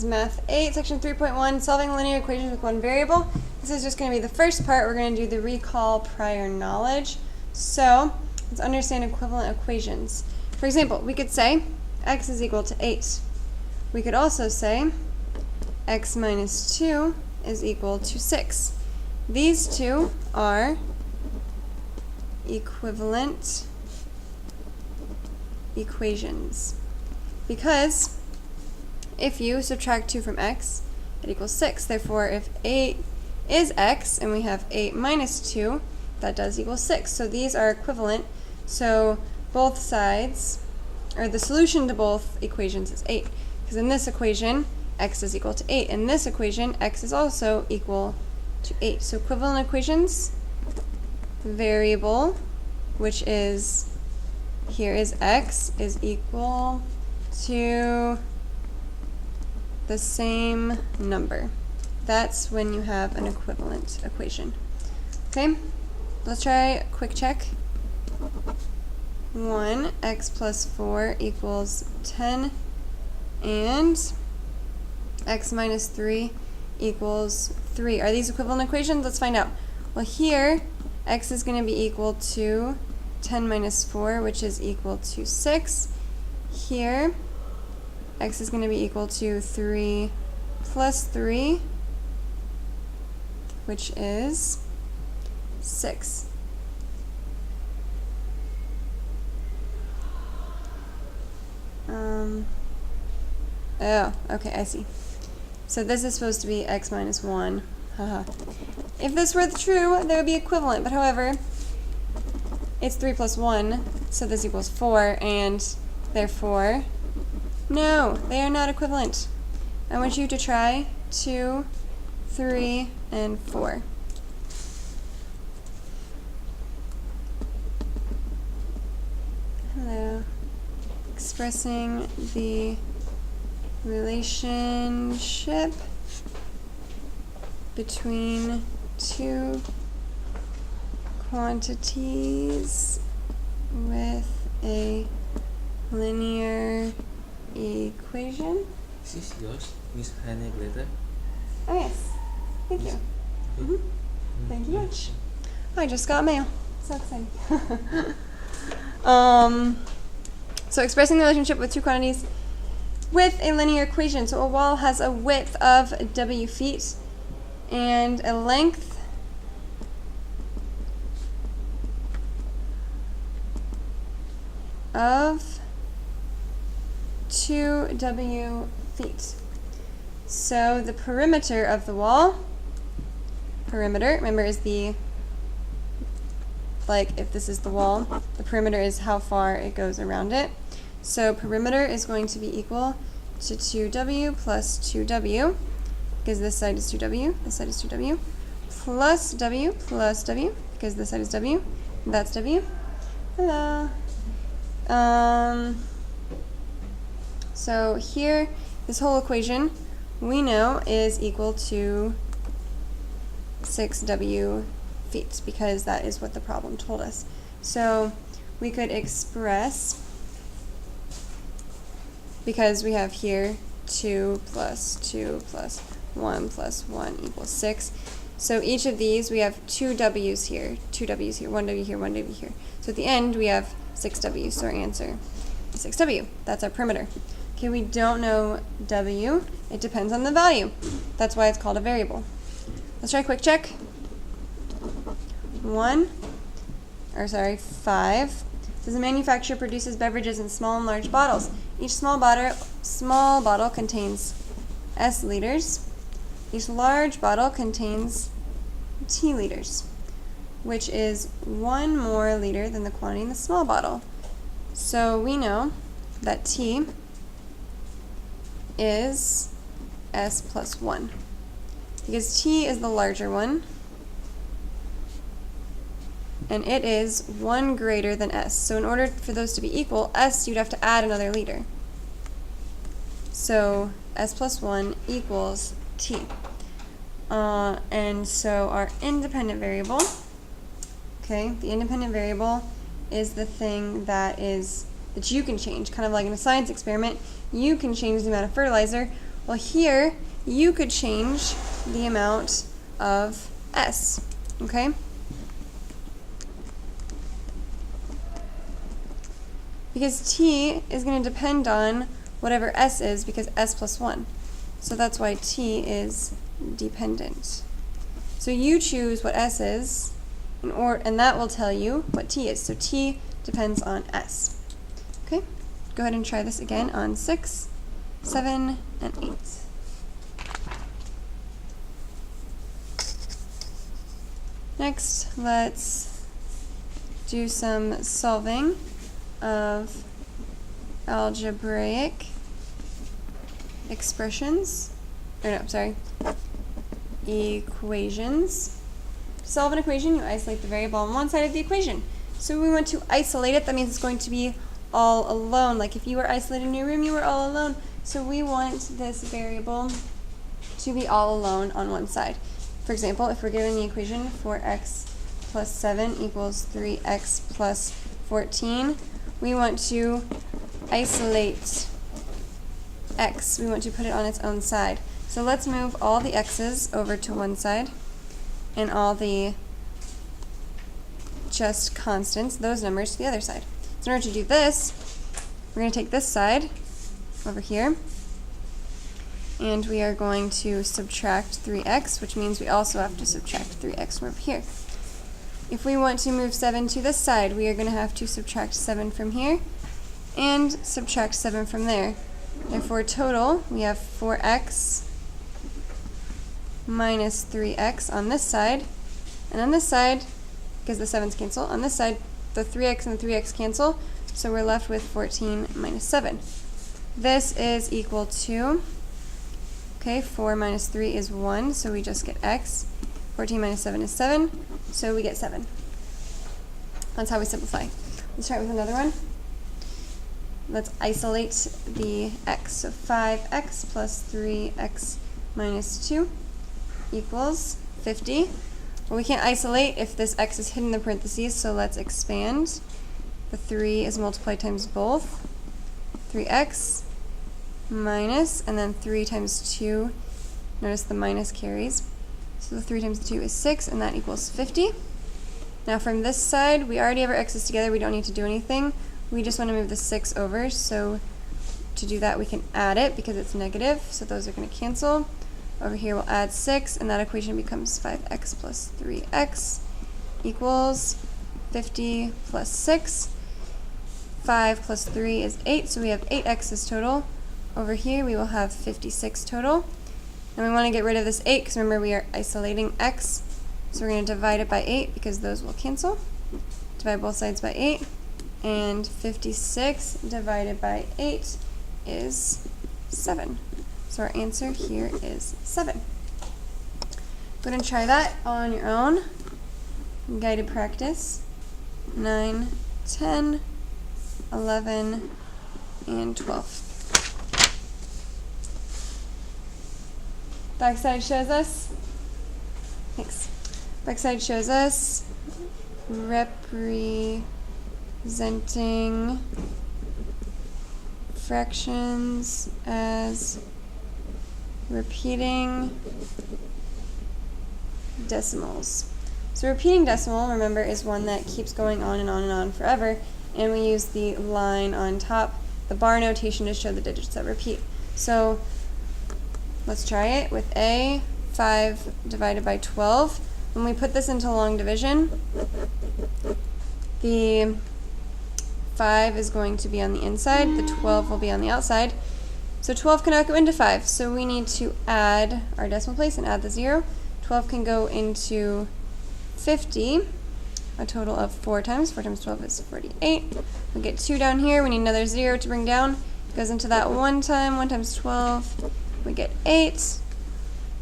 Math 8, section 3.1, solving linear equations with one variable. This is just going to be the first part. We're going to do the recall prior knowledge. So, let's understand equivalent equations. For example, we could say x is equal to 8. We could also say x minus 2 is equal to 6. These two are equivalent equations because if you subtract 2 from x, it equals 6. Therefore, if 8 is x and we have 8 minus 2, that does equal 6. So these are equivalent. So both sides, or the solution to both equations is 8. Because in this equation, x is equal to 8. In this equation, x is also equal to 8. So equivalent equations, variable, which is, here is x, is equal to the same number. That's when you have an equivalent equation. Okay, let's try a quick check. 1, x plus 4 equals 10, and x minus 3 equals 3. Are these equivalent equations? Let's find out. Well, here, x is going to be equal to 10 minus 4, which is equal to 6. Here, x is going to be equal to 3 plus 3, which is 6. Oh, okay, I see. So this is supposed to be x minus 1. Haha. If this were true, they would be equivalent, but however, it's 3 plus 1, so this equals 4, and therefore, no, they are not equivalent. I want you to try 2, 3, and 4. Hello. Expressing the relationship between two quantities with a linear equation. Is this yours, Miss Hannah Glitter? Oh yes, thank you. Thank you much. I just got mail. So exciting. So expressing the relationship with two quantities with a linear equation. So a wall has a width of w feet and a length of 2w feet. So the perimeter of the wall, perimeter, remember, is the, like if this is the wall, the perimeter is how far it goes around it. So perimeter is going to be equal to 2w plus 2w, because this side is 2w, this side is 2w, plus w, because this side is w, and that's w. Hello. So here, this whole equation, we know is equal to 6w feet, because that is what the problem told us. So we could express, because we have here 2 plus 2 plus 1 plus 1 equals 6. So each of these, we have two w's here, 1w here, 1w here. So at the end, we have 6w, so our answer is 6w. That's our perimeter. Okay, we don't know w. It depends on the value. That's why it's called a variable. Let's try a quick check. 5. Says a manufacturer produces beverages in small and large bottles. Each small bottle contains S liters. Each large bottle contains T liters, which is 1 more liter than the quantity in the small bottle. So we know that T is S plus 1, because T is the larger one, and it is 1 greater than S. So in order for those to be equal, S, you'd have to add another liter. So S plus 1 equals T. And so our independent variable, okay, the independent variable is the thing that you can change, kind of like in a science experiment. You can change the amount of fertilizer. Well, here, you could change the amount of s, okay? Because t is going to depend on whatever s is, because s plus 1. So that's why t is dependent. So you choose what s is, and that will tell you what t is. So t depends on s. Okay, go ahead and try this again on 6, 7, and 8. Next, let's do some solving of algebraic expressions, equations. To solve an equation, you isolate the variable on one side of the equation. So we want to isolate it, that means it's going to be all alone. Like if you were isolated in your room, you were all alone. So we want this variable to be all alone on one side. For example, if we're given the equation 4x plus 7 equals 3x plus 14, we want to isolate x. We want to put it on its own side. So let's move all the x's over to one side and all the just constants, those numbers, to the other side. So in order to do this, we're going to take this side over here, and we are going to subtract 3x, which means we also have to subtract 3x from over here. If we want to move 7 to this side, we are going to have to subtract 7 from here and subtract 7 from there. Therefore, total, we have 4x minus 3x on this side. And on this side, because the 7's cancel, on this side, the 3x and the 3x cancel, so we're left with 14 minus 7. This is equal to, okay, 4 minus 3 is 1, so we just get x. 14 minus 7 is 7, so we get 7. That's how we simplify. Let's try it with another one. Let's isolate the x. So 5x plus 3x minus 2 equals 50. Well, we can't isolate if this x is hidden in the parentheses, so let's expand. The 3 is multiplied times both. 3x minus, and then 3 times 2. Notice the minus carries. So the 3 times 2 is 6, and that equals 50. Now from this side, we already have our x's together. We don't need to do anything. We just want to move the 6 over, so to do that we can add it because it's negative, so those are going to cancel. Over here we'll add 6, and that equation becomes 5x plus 3x equals 50 plus 6. 5 plus 3 is 8, so we have 8x's total. Over here we will have 56 total. And we want to get rid of this 8 because remember we are isolating x. So we're going to divide it by 8 because those will cancel. Divide both sides by 8. And 56 divided by 8 is 7. So our answer here is 7. Go ahead and try that on your own. Guided practice. 9, 10, 11, and 12. Backside shows us, thanks. Backside shows us representing fractions as repeating decimals. So repeating decimal, remember, is one that keeps going on and on and on forever, and we use the line on top, the bar notation, to show the digits that repeat. So let's try it with a 5 divided by 12. When we put this into long division, the 5 is going to be on the inside, the 12 will be on the outside. So 12 cannot go into 5, so we need to add our decimal place and add the 0. 12 can go into 50, a total of 4 times. 4 times 12 is 48. We get 2 down here, we need another 0 to bring down. It goes into that 1 time, 1 times 12. We get 8.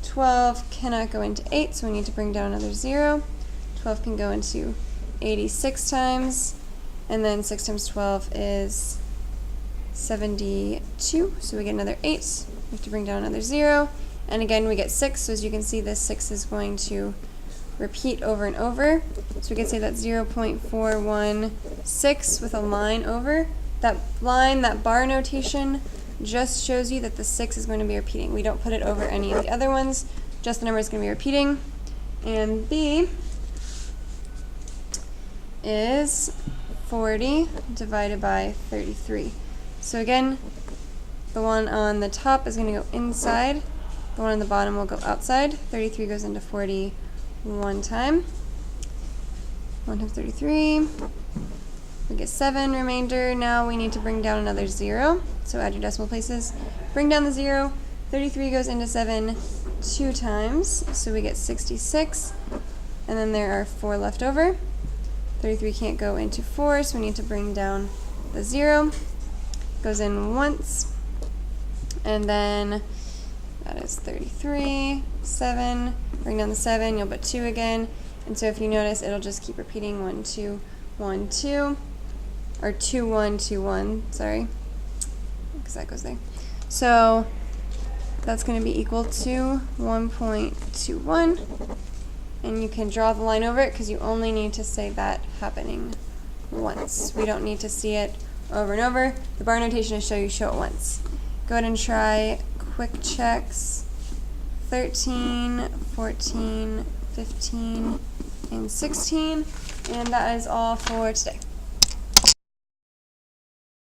12 cannot go into 8, so we need to bring down another 0. 12 can go into 86 times, and then 6 times 12 is 72, so we get another 8. We have to bring down another 0, and again we get 6, so as you can see this 6 is going to repeat over and over. So we can say that's 0.416 with a line over. That line, that bar notation, just shows you that the 6 is going to be repeating. We don't put it over any of the other ones, just the number is going to be repeating. And B is 40 divided by 33. So again, the one on the top is going to go inside, the one on the bottom will go outside. 33 goes into 40 one time. 1 times 33, we get 7 remainder. Now we need to bring down another 0, so add your decimal places. Bring down the 0, 33 goes into 7 2 times, so we get 66, and then there are 4 left over. 33 can't go into 4, so we need to bring down the 0. Goes in once, and then that is 33, 7, bring down the 7, you'll put 2 again, and so if you notice, it'll just keep repeating 1, 2, 1, 2, or 2, 1, 2, 1, sorry, because that goes there. So that's going to be equal to 1.21, and you can draw the line over it because you only need to say that happening once. We don't need to see it over and over. The bar notation is show it once. Go ahead and try quick checks 13, 14, 15, and 16, and that is all for today.